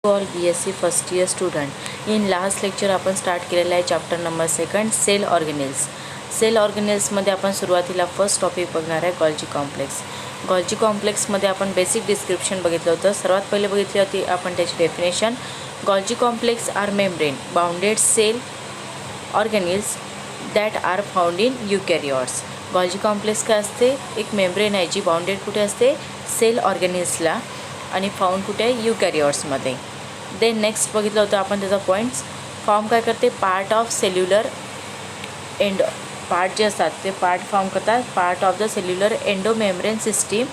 For BSc first year student. In last lecture आपण start केलेला आहे chapter number 2 cell organelles. Cell ऑर्गेनेल्समध्ये आपण सुरुवातीला फर्स्ट टॉपिक बघणार आहे गॉल्जी कॉम्प्लेक्स. गॉल्जी कॉम्प्लेक्समध्ये आपण बेसिक डिस्क्रिप्शन बघितलं होतं. सर्वात पहिले बघितली होती आपण त्याची definition. Golgi complex are membrane bounded cell organelles that are found in eukaryotes. Golgi complex काय असते? एक मेम्ब्रेन आहे जी बाउंडेड कुठे असते? सेल ऑर्गेनेल्सला आणि फाउंड कुठे आहे? युकॅरियोट्समध्ये. देन नेक्स्ट बघितलं होतं आपण त्याचा पॉईंट्स. फॉर्म काय करते? Part of cellular end part जे असतात ते पार्ट फॉर्म करतात part of the cellular endomembrane system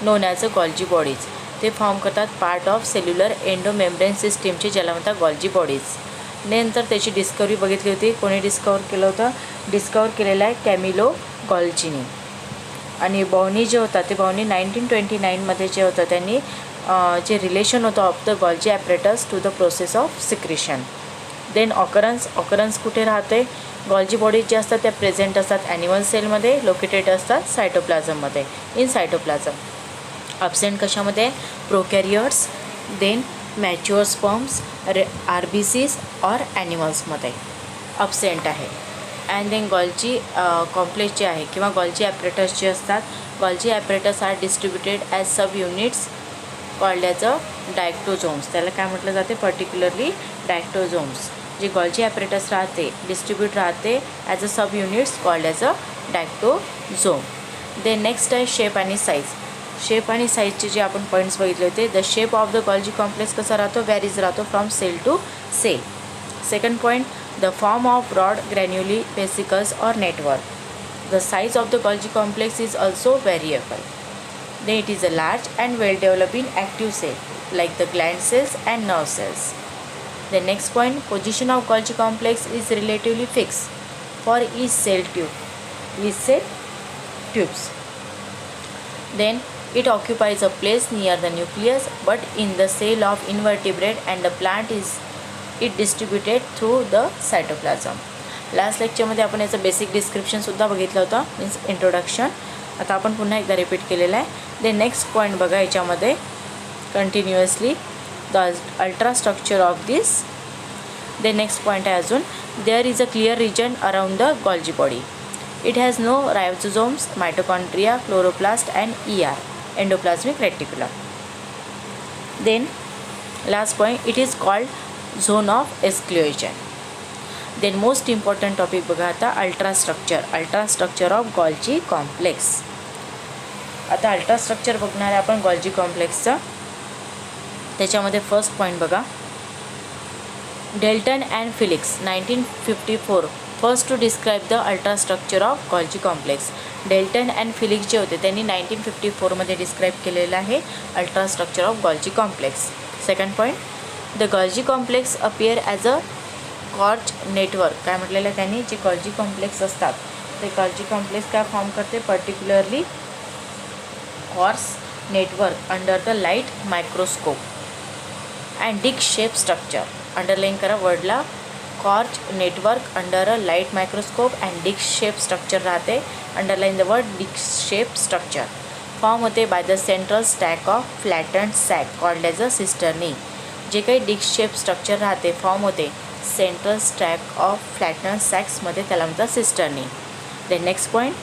non as a Golgi bodies. ते फॉर्म करतात पार्ट ऑफ सेल्युलर एंडोमेम्ब्रेन सिस्टीमचे ज्याला म्हणतात गॉल्जी बॉडीज. नंतर त्याची डिस्कवरी बघितली होती. कोणी डिस्कवर केलं होतं? डिस्कवर केलेलं आहे कॅमिलो गॉल्जीनी. आणि बॉनी जे होता ते बॉनी 1929मध्ये जे होतं त्यांनी जे रिलेशन होतं of the Golgi apparatus to the process of secretion. Then occurrence कुठे राहते? गॉल्जी बॉडीज जे असतात त्या प्रेझेंट असतात ॲनिमल सेलमध्ये, लोकेटेड असतात सायटोप्लाझममध्ये, इन सायटोप्लाझम. ॲब्सेंट कशामध्ये? Prokaryotes, then mature sperms, RBCs और ॲनिमल्समध्ये ॲब्सेंट आहे. अँड देन गॉल्जी कॉम्प्लेक्स जे आहे किंवा गॉल्जी ॲपरेटस जे असतात, Golgi apparatus are distributed as subunits called as a dictyosomes. त्याला काय म्हटलं जाते? Particularly dictyosomes. जे गॉल्जी ॲपरेटस राहते डिस्ट्रीब्यूट राहते as a subunits called as a dictyosome. Then next आहे शेप आणि साईज. शेप आणि साईजचे जे आपण पॉईंट्स बघितले होते. The shape of the Golgi complex कसा राहतो? व्हॅरीज राहतो from cell to cell. Second point, the form of broad granules vesicles और network. The size of the Golgi complex is also variable. Then it is a large and well developing active cell like the gland cells and nerve cells. The next point, position of Golgi complex is relatively fixed for each cell tubes. Then it occupies a place near the nucleus, but in the cell of invertebrate and the plant is it distributed through the cytoplasm. Last लेक्चरमध्ये आपण याचं basic डिस्क्रिप्शनसुद्धा बघितलं होतं, means introduction. आता आपण पुन्हा एकदा repeat केलेलं आहे. दे नेक्स्ट पॉईंट बघा याच्यामध्ये continuously the ultrastructure of this. The next point आहे अजून, there is a clear region around the Golgi body. It has no ribosomes, mitochondria, chloroplast and endoplasmic reticulum. Then last point, it is called zone of exclusion. Then most important topic बघा आता ultrastructure of Golgi complex. आता ultrastructure बघणार आहे आपण Golgi कॉम्प्लेक्सचं. त्याच्यामध्ये first point बघा, Dalton and Felix 1954 first to describe the ultrastructure of Golgi complex. Dalton and Felix जे होते त्यांनी 1954मध्ये डिस्क्राईब केलेलं आहे ultrastructure of Golgi complex. Second point, the Golgi complex appear as a coarse network. काय म्हटलेलं आहे त्यांनी? जे गॉल्जी कॉम्प्लेक्स असतात ते गॉल्जी कॉम्प्लेक्स काय फॉर्म करते? Particularly coarse network under the light microscope and disc shape structure. Underline करा वर्डला, coarse network under a light microscope and disc shape structure राहते. Underline the word disc shape structure. Form होते by the central stack of flattened sac called as a cisternae. जे काही disc shape structure राहते form होते central stack of flattened सॅक्समध्ये, त्याला म्हणतात cisternae. Then next point,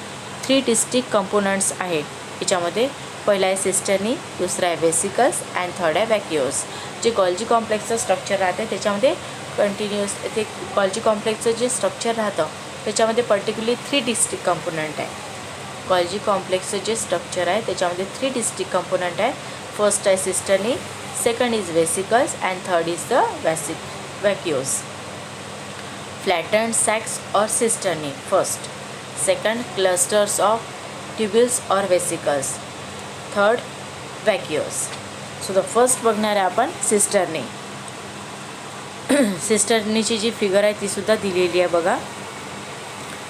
3 distinct components आहेत याच्यामध्ये. पहिला आहे सिस्टर्नी, दुसरा आहे वेसिकल्स अँड थर्ड आहे वॅक्युल्स. जे गॉल्जी कॉम्प्लेक्सचं स्ट्रक्चर राहते त्याच्यामध्ये कंटिन्युअस ते गॉल्जी कॉम्प्लेक्सचं जे स्ट्रक्चर राहतं त्याच्यामध्ये पर्टिक्युलरली 3 डिस्टिंक्ट कंपोनंट आहे. गॉल्जी कॉम्प्लेक्सचं जे स्ट्रक्चर आहे त्याच्यामध्ये 3 डिस्टिंक्ट कंपोनंट आहे. फर्स्ट आहे cisternae, second is vesicles and third is the vacuoles. Flattened sacs or cisternae first. Second, clusters of tubules or vesicles. Third, vacuoles. So the first बघणार आहे आपण cisternae. सिस्टर्नीची जी figure आहे ती सुद्धा दिलेली आहे बघा,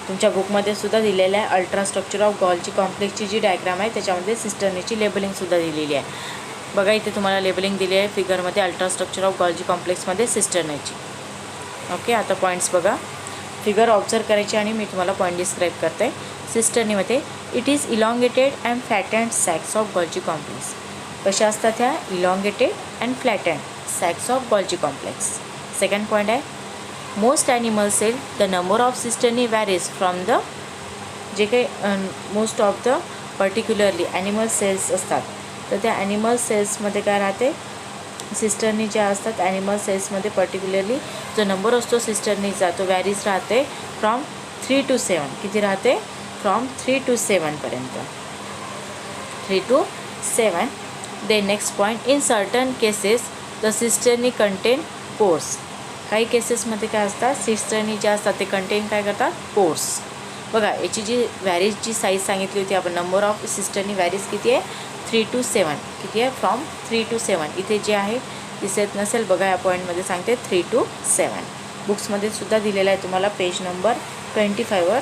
तुमच्या बुकमध्ये सुद्धा दिलेलं आहे. अल्ट्रा स्ट्रक्चर ऑफ गॉल्जी कॉम्प्लेक्सची जी डायग्राम आहे त्याच्यामध्ये सिस्टर्नीची लेबलिंगसुद्धा दिलेली आहे बघा. इथे तुम्हाला लेबलिंग दिली आहे फिगरमध्ये अल्ट्रा स्ट्रक्चर ऑफ गॉल्जी कॉम्प्लेक्समध्ये सिस्टर्नीची. ओके, आता पॉईंट्स बघा. फिगर ऑब्झर्व करायची आणि मी तुम्हाला पॉईंट डिस्क्राईब करते. सिस्टर्नीमध्ये it is elongated and flattened sacs of Golgi complex. कशा असतात ह्या? Elongated and flattened. Sacs of Golgi complex. Second point आहे most animal cell the number of cisternae varies from the जे काही most of the particularly animal cells असतात तर त्या animal सेल्समध्ये काय राहते सिस्टर्नी ज्या असतात ॲनिमल सेल्समध्ये पर्टिक्युलरली जो नंबर असतो सिस्टर्नीचा तो वॅरीज राहते फ्रॉम 3 to 7. किती राहते from 3 to 7पर्यंत 3 to 7. They next point in certain cases the cisternae contain pores. काही केसेसमध्ये काय असतात सिस्टर्नी ज्या असतात ते कंटेन काय करतात पोर्स. बघा याची जी वॅरीजची साईज सांगितली होती आपण नंबर ऑफ सिस्टर्नी वॅरीज किती आहे 3 to 7. किती आहे फ्रॉम 3 to 7. इथे जे आहे दिसत नसेल बघा या पॉईंटमध्ये सांगते 3 to 7. बुक्समध्ये सुद्धा दिलेला आहे तुम्हाला पेज नंबर 25वर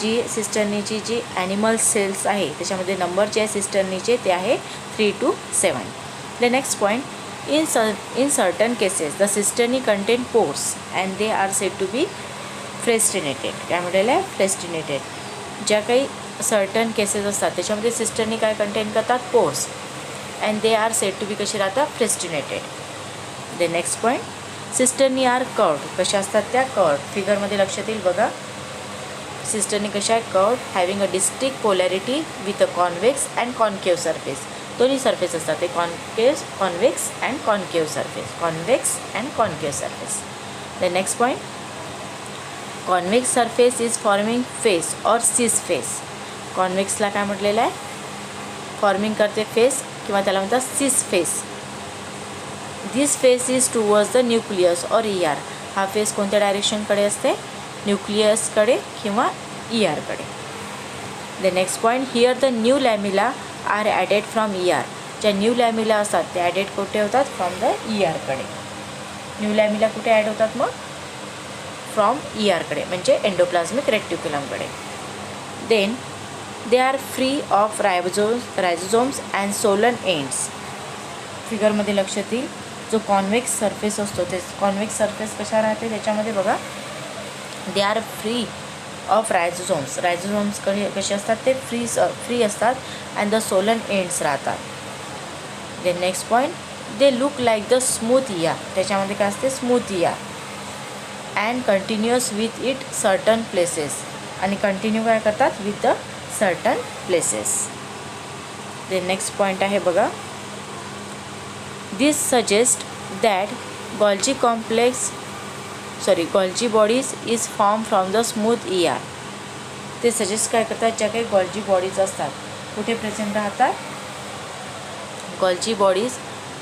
जी सिस्टर्नीची जी ॲनिमल सेल्स आहे त्याच्यामध्ये नंबर जे आहे सिस्टर्नीचे ते आहे 3 to 7. The next point in certain cases the cisternae contain pores and they are said to be fenestrated. काय म्हटलेलं आहे फ्रेस्टिनेटेड. ज्या काही सर्टन केसेस असतात त्याच्यामध्ये सिस्टर्नी काय कंटेन करतात pores and they are said to be कशी राहतात fenestrated. The next point cisternae are curved. कशा असतात त्या कर्व्ड. फिगरमध्ये लक्षात येईल बघा सिस्टर्नी कशा आहे curved having a distinct polarity with a convex and concave surface. दोन्ही सरफेस असतात ते convex and concave surface. Convex and concave surface. The next point convex surface is forming face और सिस फेस. कॉन्व्हेक्सला काय म्हटलेलं आहे forming करते face किंवा त्याला म्हणतात cis face. This face is towards the nucleus और ER. हा फेस कोणत्या डायरेक्शनकडे असते न्यूक्लियसकडे किंवा ERकडे. The next point here the new lamellae are added from ER. ज्या न्यू लॅमिला असतात ते ॲडेड कुठे होतात फ्रॉम द ERकडे. न्यू लॅमिला कुठे ॲड होतात मग फ्रॉम ERकडे म्हणजे एंडोप्लाझमिक रेटिक्युलमकडे. Then they are free of ribosomes and swollen ends. फिगरमध्ये लक्षात येईल जो कॉन्व्हेक्स सरफेस असतो ते कॉन्व्हेक्स सरफेस कशा राहते त्याच्यामध्ये बघा they are free of ribosomes. रायझोझोम्सकडे कसे असतात ते फ्री असतात अँड द सोलन एंड्स राहतात. Then next point they look like the smooth ER. त्याच्यामध्ये काय असते smooth ER and continuous with it certain places. आणि कंटिन्यू काय करतात with the certain places. The next point आहे बघा this suggest that Golgi bodies is form from the smooth ER. ते suggest काय करतात ज्या काही गॉल्जी बॉडीज असतात कुठे प्रेझेंट राहतात Golgi bodies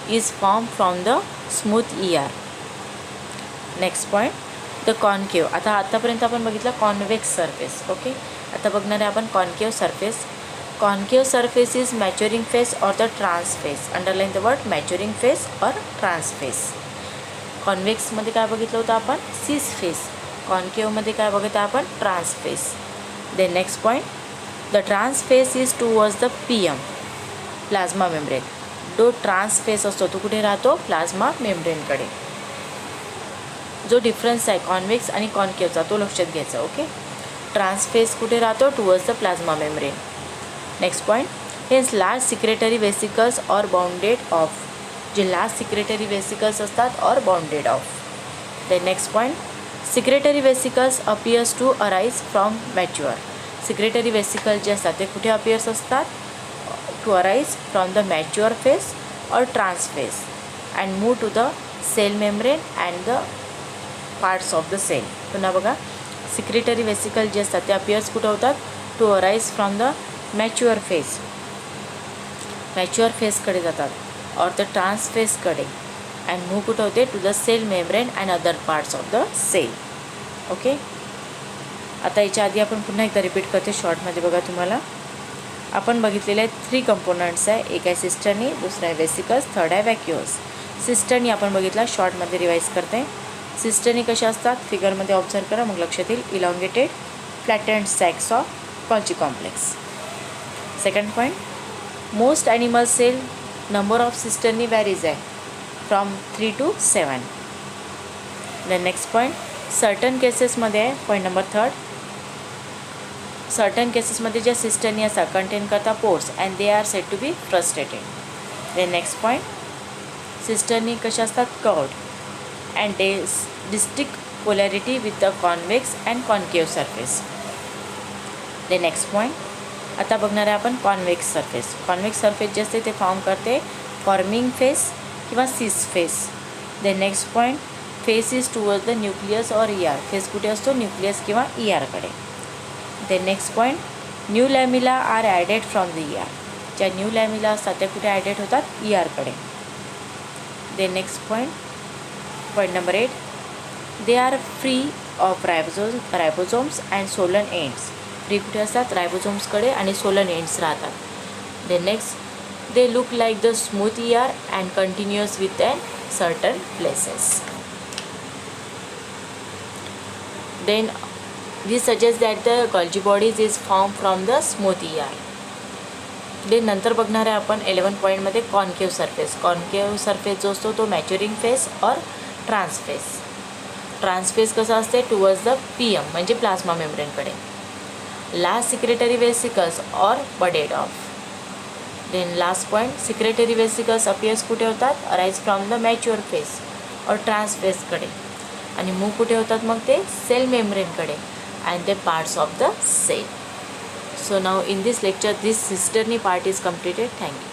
is form from the smooth ER. Next point the concave. आतापर्यंत आपण बघितलं कॉन्व्हेक्स सरफेस. ओके आता बघणार आहे आपण concave surface. Concave surface is maturing face और the trans face. Underline the word maturing face और ट्रान्स फेस. कॉन्व्हेक्समध्ये काय बघितलं होतं आपण सिस फेस. कॉन्केव्हमध्ये काय बघितलं आपण trans face. Then next point the trans face is towards the PM plasma membrane. जो ट्रान्स फेस असतो तो कुठे राहतो प्लाझ्मा मेम्ब्रेनकडे. जो डिफरन्स आहे कॉन्व्हेक्स आणि कॉन्केव्हचा तो लक्षात घ्यायचा. ओके ट्रान्स फेस कुठे राहतो towards the plasma membrane. Next point hence large secretory vesicles are bounded off. जे लार्ज सिक्रेटरी वेसिकल्स असतात are bounded off. The next point secretory vesicles appears to arise from mature. Secretory vesicle जे असतात ते कुठे appears असतात to arise from the mature face और trans face and move to the cell membrane and the parts of the cell. पुन्हा बघा secretary vesicle जे असतात ते अपियर्स कुठं होतात to arise from the mature फेसकडे जातात और द ट्रान्स फेसकडे अँड मूव कुठं होते to the cell membrane and other parts of the cell. Okay आता याच्या आधी आपण पुन्हा एकदा रिपीट करते शॉर्टमध्ये. बघा तुम्हाला आपण बघितलेले आहेत 3 कंपोनंट्स आहे. एक आहे सिस्टर्नी, दुसरा आहे वेसिकल्स, थर्ड आहे वॅक्युअल्स. सिस्टर्नी आपण बघितला शॉर्टमध्ये रिवाईज करते. सिस्टर्नी कशा असतात फिगरमध्ये ऑब्झर्व करा मग लक्षात येईल. Elongated flattened sacs of Golgi complex. Second point most animal cell number of cisternae varies आहे from 3 to 7. The next point certain केसेसमध्ये आहे पॉईंट नंबर 3. सर्टन केसेसमध्ये ज्या सिस्टर्नी असतात कंटेन करता pores and they are said to be frustrated. The next point cisternae कशा असतात, curved and distinct polarity with the convex and concave surface. The next point आता बघणार आहे आपण कॉन्व्हेक्स सरफेस. कॉन्व्हेक्स सरफेस जे असते ते फॉर्म करते फॉर्मिंग फेस किंवा cis face. The next point face is towards the nucleus और ER. फेस कुठे असतो, न्यूक्लियस किंवा ERकडे. The next point new lamellae are added from the ER. ज्या न्यू लॅमिला असतात त्या कुठे ॲडेड होतात, ERकडे. The next point number 8 they are free of ribosomes and swollen ends. Free कुठे असतात, रायबोझोम्सकडे आणि सोलन एंड्स राहतात. The next they look like the smooth ER and continuous with a certain places. Then this suggests that the Golgi bodies is formed from the smooth ER. दे नंतर बघणार आहे आपण 11 पॉईंटमध्ये कॉन्केव्ह सरफेस. कॉन्केव्ह सरफेस जो असतो तो मॅच्युरिंग face और ट्रान्सफेस. Trans face कसा असते, टुवर्ड्स द PM म्हणजे प्लाझ्मा मेम्ब्रेनकडे. Last secretory vesicles are budded off. Then last point secretory vesicles appears कुठे होतात, arise from the mature face or ट्रान्सफेसकडे. आणि मूव कुठे होतात मग ते सेल मेम्ब्रेनकडे अँड ते parts of the cell. So now in this lecture this cisternae part is completed. Thank you.